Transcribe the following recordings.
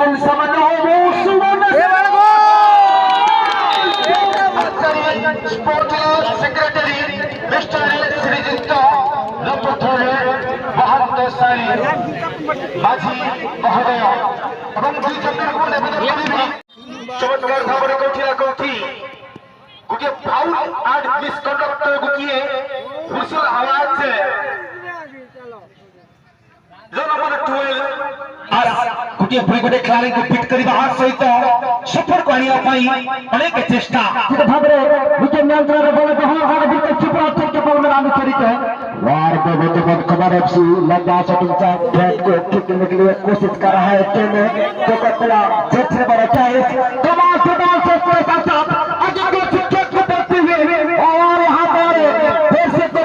बिल्कुल सामान्य secretary mister Sreejith माझी महोदय এবং দুই জনের চমৎকার ভাবে কৌঠিলা কৌঠি গোটে ফাউল আর্ট মিসকন্ডক্ট গোটিয়ে হুইসল আওয়াজ से जो नंबर 12 गोटे पुणी गोटे खेलाड़ी को पिट करबा सहित सफर को आनिया पई अनेक चेष्टा भाबरे विकेट नियंत्रण बोले तो हां विकेट कीपर के बॉल में रान चरित है वार पे बहुत खबर एफसी लगा शॉटिंग से बैट को ठीक करने के लिए कोशिश कर रहा है टीम तो कतला जेट से बड़ा चाहे कमाल से साथ आगे को छक्के को करते हुए और यहां पर फिर से तो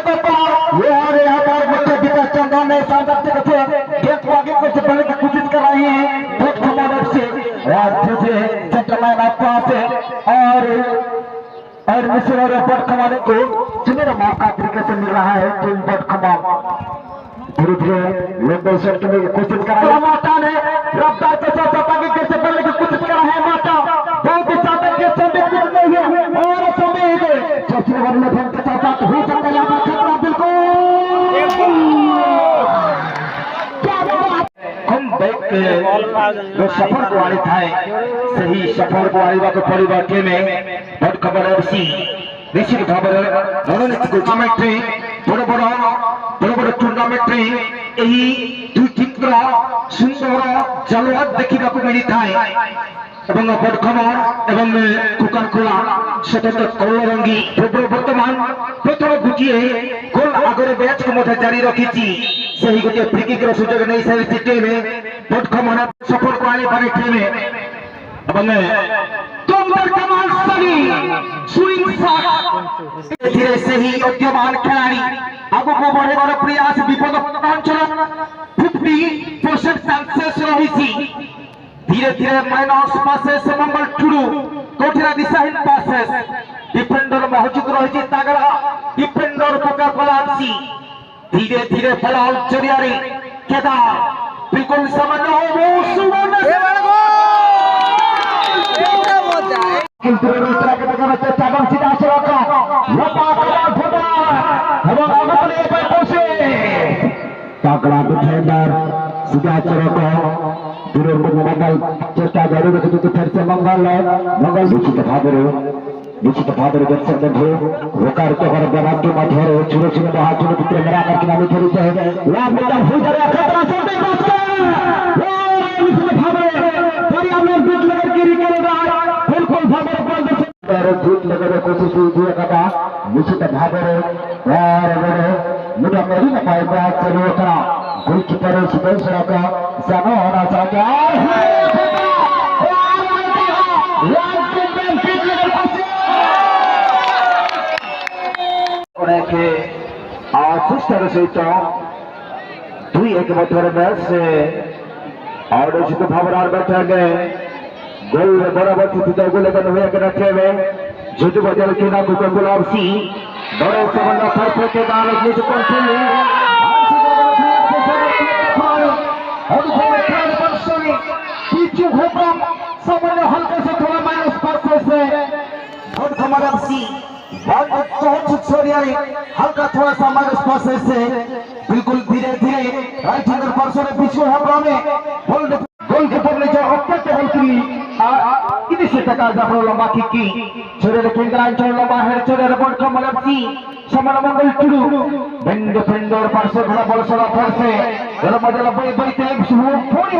और यहां पर मुझे विकेट चंदा ने शानदार से गेट को आगे को बढ़ने की कोशिश कर रहे हैं बहुत खबर एफसी और दूसरे सेंटरमैन आपको से और मिशन और बट कमाने को सुनहरा मौका तरीके से मिल रहा है टीम बट कमा धीरे धीरे लंबे शॉट करने की कोशिश कर रहा है माता ने रफ्तार के साथ आगे कैसे बढ़ने की कोशिश कर रहा है माता बहुत ही ज्यादा के समय कितने हुए और समय है सबसे बड़े फैन के साथ हो सकता है यहां पर खतरा बिल्कुल कम बैक जो सफर को आनी था सही सफर को आने को पड़ेगा टीम बट खबर एफसी निश्चित भाव रणनीति टूर्नामेंट बड़ बड़ टूर्नामेंट यही दुई टीम सुंदर जलवाद देखा मिली था बड़खबर एवं कोकाकोला स्वतंत्र कौलरंगी बर्तमान प्रथम गोटे गोल आगे मैच को जारी रखी सही गोटे फ्रिकिक सुजोग नहीं सारी टीम बड़खबर सफल को आने पारे टीम धीरे से ही उद्यमान खिलाड़ी आगे को बढ़ेबार प्रयास विपद अंचल 50% चांसेस रही धीरे धीरे माइनस पासेस मंगल टुडू कोठिरा दिशाहीन पासेस डिफेंडर मौजूद रही तागड़ा डिफेंडर पका पलासी धीरे धीरे फलाल चरियारी केदार बिल्कुल सामान्य हो सुवर्ण किंतु दूसरा के बगल में चाबन सीधा से रखा लंबा कला फुटा এবং আগমনে এবার বসে তাগড়া ডিফেন্ডার सीधा से रखा दूर मंगल चेष्टा जारी रखते तो फिर से मंगल निश्चित भाव दर्शक बंधु होकार के हर जवाब के मध्य छुड़े छुड़े बाहर छुड़े पुत्र मेरा करके नामी खेली है लाभ बेटा हो जा रहा खतरा छोटे निश्चित भाव बढ़िया में बीच लगा गिरी करेगा बिल्कुल भाव बीच लगा कोशिश हुई कथा निश्चित भाव और मुझे नहीं ना पाएगा चलो का गोलकीपर सुबह का जानो होना चाहिए सहित 2-1 मध्य मैच से और निश्चित भाव बैठे गए गोल बराबर गोल हुए रखे हुए जुट बदल के ना गुलाब सी बड़े समन्वय फरफे के दाल सामान्य हल्के से थोड़ा माइनस पास से हल्का थोड़ा सा माइनस पास से बिल्कुल धीरे धीरे राइट हैंडर पर्सन पीछे गोलकीपर ने जो अत्यंत बलकी ini setaka Zafrul lomba kiki sudah ketinggalan cor lomba her sudah rebon kemalapsi sama manggil dulu dan defender parse bola bola salah parse dalam adalah baik-baik time semua puni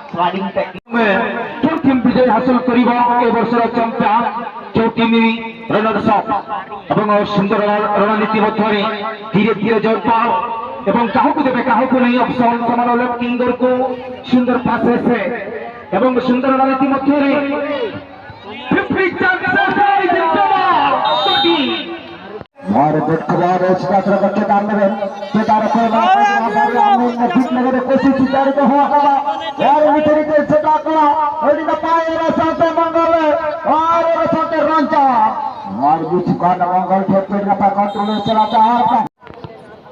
sliding technique जो team विजय हासिल करिबा ए वर्षर champion जो team runners up एवं सुंदर रणनीति मध्य धीरे धीरे जयपाल एवं काहू देवे काहू नहीं ऑप्शन समान लेफ्टिंगर को सुंदर पासे से एवं सुंदर रणनीति मध्य भारत खबर स्टार्टर करके डालने केदार को बीच लगे कोशिश जारी को हुआ और मिथरी के सेटा कला और इन पाए साथे मंगल और साथे रंजा और बीच का मंगल खेत का कंट्रोल चलाता है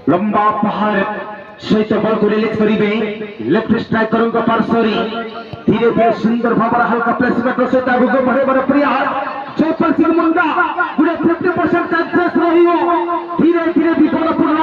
लंबा पहाड़ सहित बल को रिलीज करेंगे लेफ्ट स्ट्राइकर पार्श्वरी धीरे धीरे सुंदर भाव हल्का प्लेसमेंट सहित आगे बढ़े बड़े प्रयास जयपाल सिंह मुंडा 50% चांसेस रही धीरे धीरे विपदपूर्ण